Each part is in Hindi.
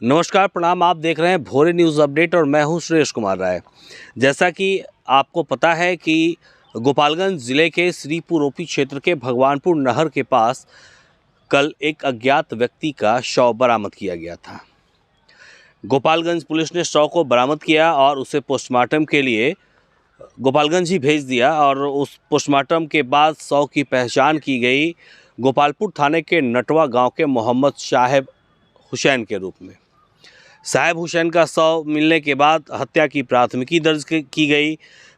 नमस्कार, प्रणाम। आप देख रहे हैं भोरे न्यूज़ अपडेट और मैं हूं सुरेश कुमार राय। जैसा कि आपको पता है कि गोपालगंज ज़िले के श्रीपुर ओपी क्षेत्र के भगवानपुर नहर के पास कल एक अज्ञात व्यक्ति का शव बरामद किया गया था। गोपालगंज पुलिस ने शव को बरामद किया और उसे पोस्टमार्टम के लिए गोपालगंज ही भेज दिया और उस पोस्टमार्टम के बाद शव की पहचान की गई गोपालपुर थाने के नटवा गाँव के मोहम्मद साहेब हुसैन के रूप में। साहेब हुसैन का शव मिलने के बाद हत्या की प्राथमिकी दर्ज की गई।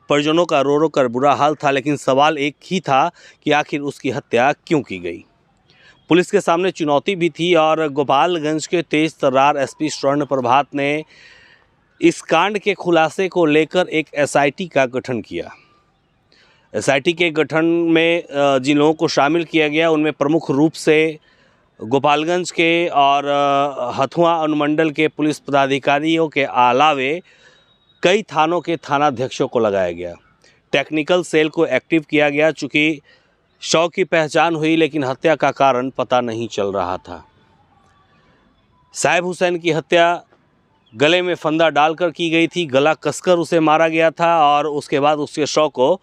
परिजनों का रो रो कर बुरा हाल था, लेकिन सवाल एक ही था कि आखिर उसकी हत्या क्यों की गई। पुलिस के सामने चुनौती भी थी और गोपालगंज के तेज तर्रार एसपी स्वर्ण प्रभात ने इस कांड के खुलासे को लेकर एक एसआईटी का गठन किया। एसआईटी के गठन में जिन लोगों को शामिल किया गया उनमें प्रमुख रूप से गोपालगंज के और हथुआ अनुमंडल के पुलिस पदाधिकारियों के अलावे कई थानों के थानाध्यक्षों को लगाया गया। टेक्निकल सेल को एक्टिव किया गया। चूँकि शव की पहचान हुई लेकिन हत्या का कारण पता नहीं चल रहा था। साहेब हुसैन की हत्या गले में फंदा डालकर की गई थी। गला कसकर उसे मारा गया था और उसके बाद उसके शव को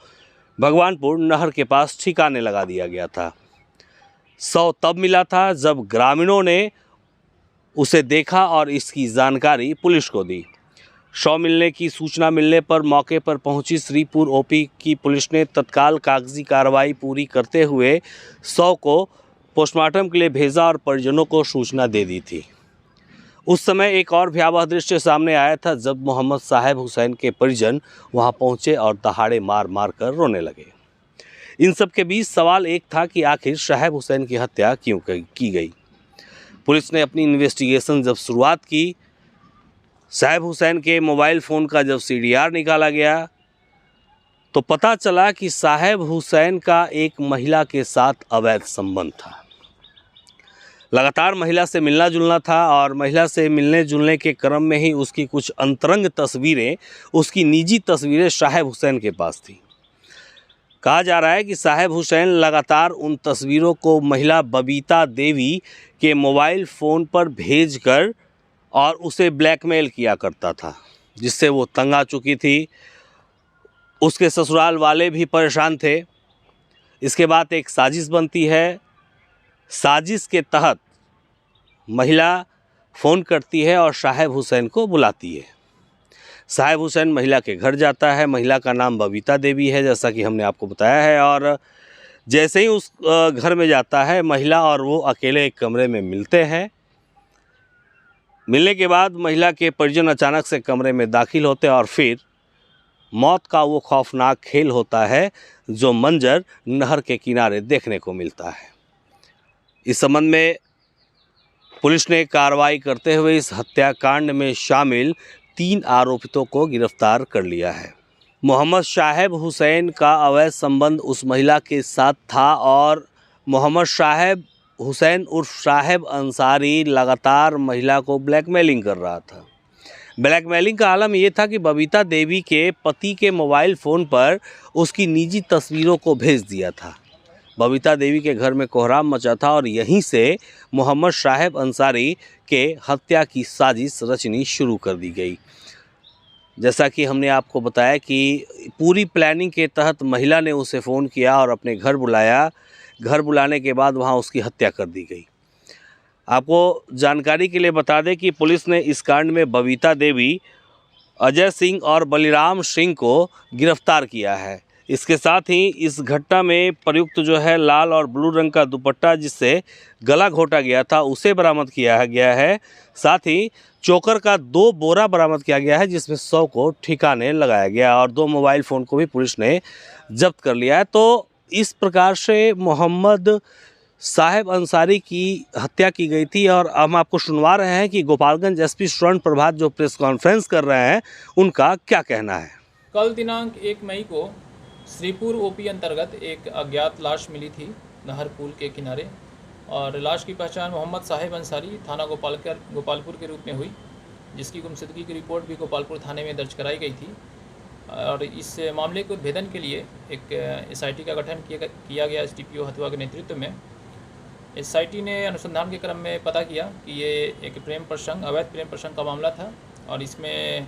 भगवानपुर नहर के पास ठिकाने लगा दिया गया था। शव तब मिला था जब ग्रामीणों ने उसे देखा और इसकी जानकारी पुलिस को दी। शव मिलने की सूचना मिलने पर मौके पर पहुंची श्रीपुर ओपी की पुलिस ने तत्काल कागजी कार्रवाई पूरी करते हुए शव को पोस्टमार्टम के लिए भेजा और परिजनों को सूचना दे दी थी। उस समय एक और भयावह दृश्य सामने आया था जब मोहम्मद साहेब हुसैन के परिजन वहां पहुंचे और दहाड़े मार मार कर रोने लगे। इन सब के बीच सवाल एक था कि आखिर साहेब हुसैन की हत्या क्यों की गई। पुलिस ने अपनी इन्वेस्टिगेशन जब शुरुआत की, साहेब हुसैन के मोबाइल फ़ोन का जब सीडीआर निकाला गया तो पता चला कि साहेब हुसैन का एक महिला के साथ अवैध संबंध था। लगातार महिला से मिलना जुलना था और महिला से मिलने जुलने के क्रम में ही उसकी कुछ अंतरंग तस्वीरें, उसकी निजी तस्वीरें साहेब हुसैन के पास थी। कहा जा रहा है कि साहेब हुसैन लगातार उन तस्वीरों को महिला बबीता देवी के मोबाइल फ़ोन पर भेजकर और उसे ब्लैकमेल किया करता था, जिससे वो तंग आ चुकी थी। उसके ससुराल वाले भी परेशान थे। इसके बाद एक साजिश बनती है। साजिश के तहत महिला फ़ोन करती है और साहेब हुसैन को बुलाती है। साहेब हुसैन महिला के घर जाता है। महिला का नाम बबीता देवी है, जैसा कि हमने आपको बताया है। और जैसे ही उस घर में जाता है, महिला और वो अकेले एक कमरे में मिलते हैं। मिलने के बाद महिला के परिजन अचानक से कमरे में दाखिल होते हैं और फिर मौत का वो खौफनाक खेल होता है जो मंजर नहर के किनारे देखने को मिलता है। इस संबंध में पुलिस ने कार्रवाई करते हुए इस हत्याकांड में शामिल 3 आरोपितों को गिरफ्तार कर लिया है। मोहम्मद साहेब हुसैन का अवैध संबंध उस महिला के साथ था और मोहम्मद साहेब हुसैन उर्फ साहेब अंसारी लगातार महिला को ब्लैकमेलिंग कर रहा था। ब्लैकमेलिंग का आलम ये था कि बबीता देवी के पति के मोबाइल फ़ोन पर उसकी निजी तस्वीरों को भेज दिया था। बबीता देवी के घर में कोहराम मचा था और यहीं से मोहम्मद साहेब अंसारी के हत्या की साजिश रचनी शुरू कर दी गई। जैसा कि हमने आपको बताया कि पूरी प्लानिंग के तहत महिला ने उसे फ़ोन किया और अपने घर बुलाया। घर बुलाने के बाद वहां उसकी हत्या कर दी गई। आपको जानकारी के लिए बता दें कि पुलिस ने इस कांड में बबीता देवी, अजय सिंह और बलिराम सिंह को गिरफ्तार किया है। इसके साथ ही इस घटना में प्रयुक्त जो है लाल और ब्लू रंग का दुपट्टा जिससे गला घोटा गया था उसे बरामद किया गया है। साथ ही चोकर का 2 बोरा बरामद किया गया है जिसमें 100 को ठिकाने लगाया गया और 2 मोबाइल फ़ोन को भी पुलिस ने जब्त कर लिया है। तो इस प्रकार से मोहम्मद साहेब अंसारी की हत्या की गई थी और हम आपको सुनवा रहे हैं कि गोपालगंज एसपी स्वर्ण प्रभात जो प्रेस कॉन्फ्रेंस कर रहे हैं उनका क्या कहना है। कल दिनांक 1 मई को श्रीपुर ओपी अंतर्गत एक अज्ञात लाश मिली थी नहर पुल के किनारे और लाश की पहचान मोहम्मद साहेब अंसारी थाना गोपालपुर के रूप में हुई, जिसकी गुमशुदगी की रिपोर्ट भी गोपालपुर थाने में दर्ज कराई गई थी। और इस मामले के उद्भेदन के लिए एक एसआईटी का गठन किया गया एसडीपीओ हथुआ के नेतृत्व में। एसआईटी ने अनुसंधान के क्रम में पता किया कि ये एक अवैध प्रेम प्रसंग का मामला था और इसमें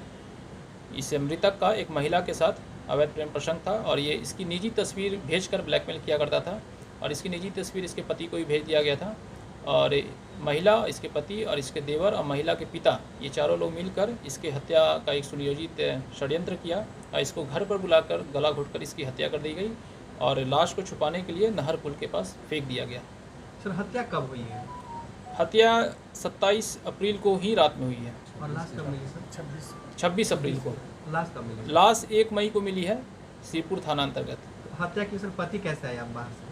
इस मृतक का एक महिला के साथ अवैध प्रेम प्रसंग था और ये इसकी निजी तस्वीर भेजकर ब्लैकमेल किया करता था और इसकी निजी तस्वीर इसके पति को भी भेज दिया गया था और महिला, इसके पति और इसके देवर और महिला के पिता, ये चारों लोग मिलकर इसके हत्या का एक सुनियोजित षड्यंत्र किया और इसको घर पर बुलाकर गला घोंटकर इसकी हत्या कर दी गई और लाश को छुपाने के लिए नहर पुल के पास फेंक दिया गया। सर हत्या कब हुई है? हत्या 27 अप्रैल को ही रात में हुई है। और लाश कब मिली सर? 26 अप्रैल को। लाश कब मिली? लाश 1 मई को मिली है श्रीपुर थाना अंतर्गत। हत्या की सर पति कैसे आया बाहर से?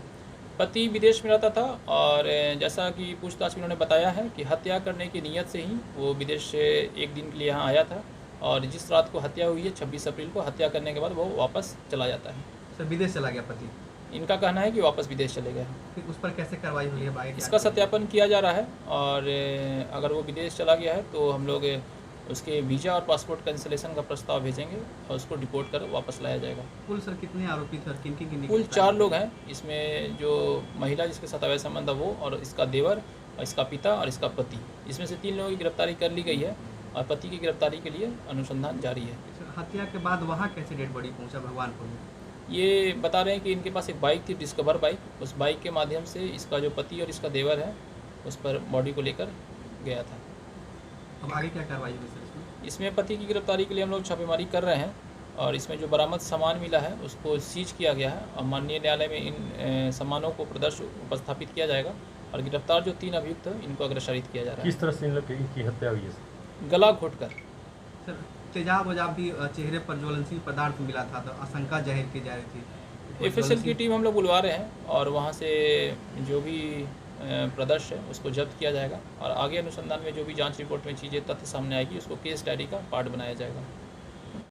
पति विदेश में रहता था और जैसा कि पूछताछ में उन्होंने बताया है कि हत्या करने की नीयत से ही वो विदेश से 1 दिन के लिए यहाँ आया था और जिस रात को हत्या हुई है 26 अप्रैल को, हत्या करने के बाद वो वापस चला जाता है। सर विदेश चला गया पति? इनका कहना है कि वापस विदेश चले गए। फिर उस पर कैसे कार्रवाई हुई है? बाइक इसका सत्यापन किया जा रहा है और अगर वो विदेश चला गया है तो हम लोग उसके वीज़ा और पासपोर्ट कैंसिलेशन का प्रस्ताव भेजेंगे और उसको डिपोर्ट कर वापस लाया जाएगा। कुल सर कितने आरोपी थे और किन कुल 4 लोग हैं। इसमें जो महिला जिसके साथ अवैध संबंध है वो, और इसका देवर और इसका पिता और इसका पति, इसमें से 3 लोगों की गिरफ्तारी कर ली गई है और पति की गिरफ्तारी के लिए अनुसंधान जारी है। हत्या के बाद वहाँ कैसे डेड बॉडी पहुँचा भगवानपुर में? ये बता रहे हैं कि इनके पास एक बाइक थी, डिस्कवर बाइक, उस बाइक के माध्यम से इसका जो पति और इसका देवर है उस पर बॉडी को लेकर गया था। अब आगे क्या कार्रवाई होगी सर इसमें? इसमें पति की गिरफ्तारी के लिए हम लोग छापेमारी कर रहे हैं और इसमें जो बरामद सामान मिला है उसको सीज किया गया है और माननीय न्यायालय में इन सामानों को उपस्थापित किया जाएगा और गिरफ्तार जो 3 अभियुक्त हैं इनको अग्रसारित किया जा रहा है। किस तरह से इन लोग की हत्या हुई है? गला घोंटकर। सर तेजाब वजाब भी चेहरे पर ज्वलनशील पदार्थ मिला था तो आशंका जाहिर की जा रही थी। एफएसएल की टीम हम लोग बुलवा रहे हैं और वहाँ से जो भी प्रदर्श है उसको जब्त किया जाएगा और आगे अनुसंधान में जो भी जांच रिपोर्ट में चीज़ें तथ्य सामने आएगी उसको केस डायरी का पार्ट बनाया जाएगा।